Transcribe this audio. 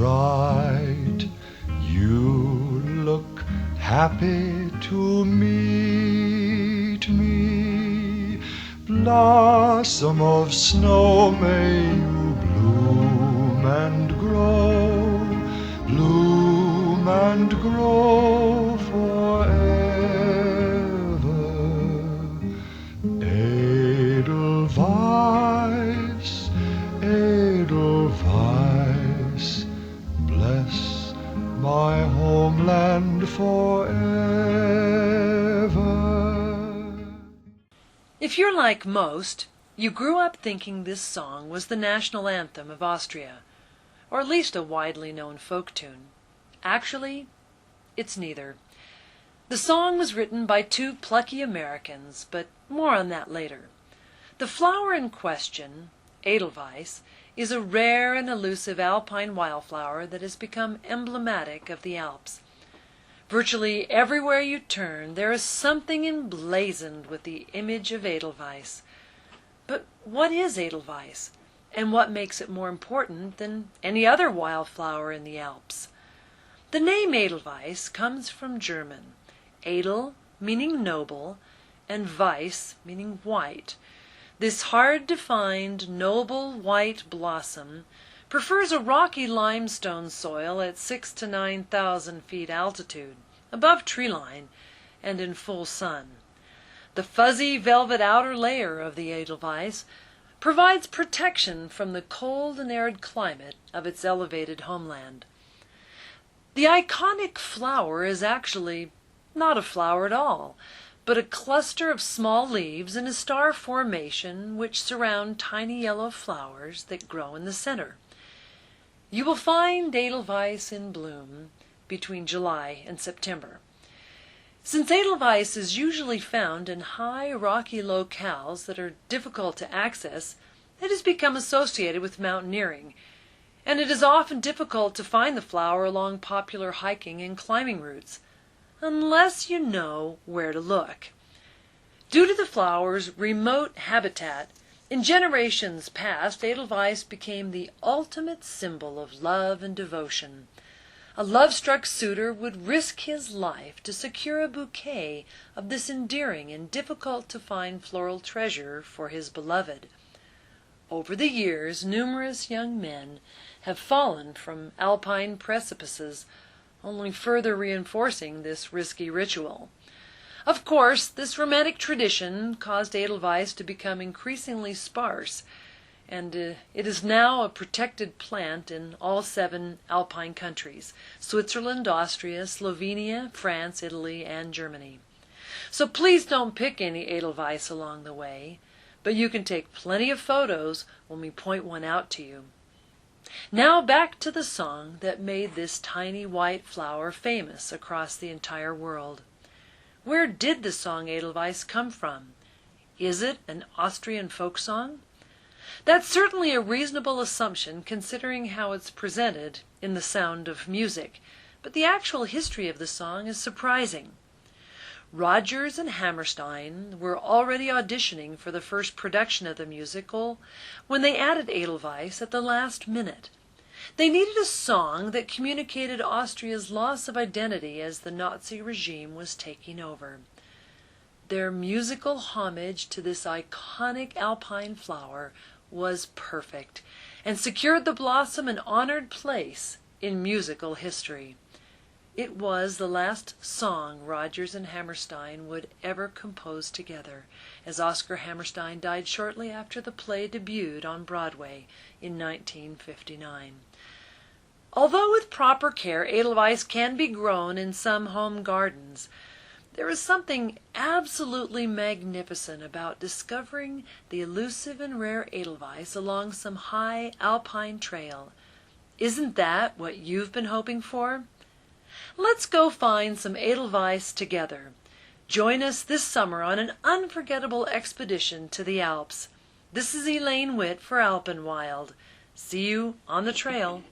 bright. You look happy to meet me. Blossom of snow, may you bloom and grow, bloom and grow forever. Edelweiss, Edelweiss, bless my homeland forever. If you're like most, you grew up thinking this song was the national anthem of Austria, or at least a widely known folk tune. Actually, it's neither. The song was written by two plucky Americans, but more on that later. The flower in question, Edelweiss, is a rare and elusive alpine wildflower that has become emblematic of the Alps. Virtually everywhere you turn, there is something emblazoned with the image of Edelweiss. But what is Edelweiss, and what makes it more important than any other wildflower in the Alps? The name Edelweiss comes from German, edel meaning noble, and weiss meaning white. This hard-to-find, noble white blossom prefers a rocky limestone soil at 6,000 to 9,000 feet altitude, above tree line, and in full sun. The fuzzy velvet outer layer of the Edelweiss provides protection from the cold and arid climate of its elevated homeland. The iconic flower is actually not a flower at all, but a cluster of small leaves in a star formation which surround tiny yellow flowers that grow in the center. You will find Edelweiss in bloom between July and September. Since Edelweiss is usually found in high rocky locales that are difficult to access, it has become associated with mountaineering, and it is often difficult to find the flower along popular hiking and climbing routes, unless you know where to look. Due to the flower's remote habitat, in generations past, Edelweiss became the ultimate symbol of love and devotion. A love-struck suitor would risk his life to secure a bouquet of this endearing and difficult-to-find floral treasure for his beloved. Over the years, numerous young men have fallen from alpine precipices, only further reinforcing this risky ritual. Of course, this romantic tradition caused Edelweiss to become increasingly sparse, and it is now a protected plant in all 7 alpine countries: Switzerland, Austria, Slovenia, France, Italy, and Germany. So please don't pick any Edelweiss along the way, but you can take plenty of photos when we point one out to you. Now back to the song that made this tiny white flower famous across the entire world. Where did the song Edelweiss come from? Is it an Austrian folk song? That's certainly a reasonable assumption considering how it's presented in The Sound of Music, but the actual history of the song is surprising. Rodgers and Hammerstein were already auditioning for the first production of the musical when they added Edelweiss at the last minute. They needed a song that communicated Austria's loss of identity as the Nazi regime was taking over. Their musical homage to this iconic alpine flower was perfect and secured the blossom an honored place in musical history. It was the last song Rodgers and Hammerstein would ever compose together, as Oscar Hammerstein died shortly after the play debuted on Broadway in 1959. Although with proper care Edelweiss can be grown in some home gardens, there is something absolutely magnificent about discovering the elusive and rare Edelweiss along some high alpine trail. Isn't that what you've been hoping for? Let's go find some Edelweiss together. Join us this summer on an unforgettable expedition to the Alps. This is Elaine Witt for Alpenwild. See you on the trail.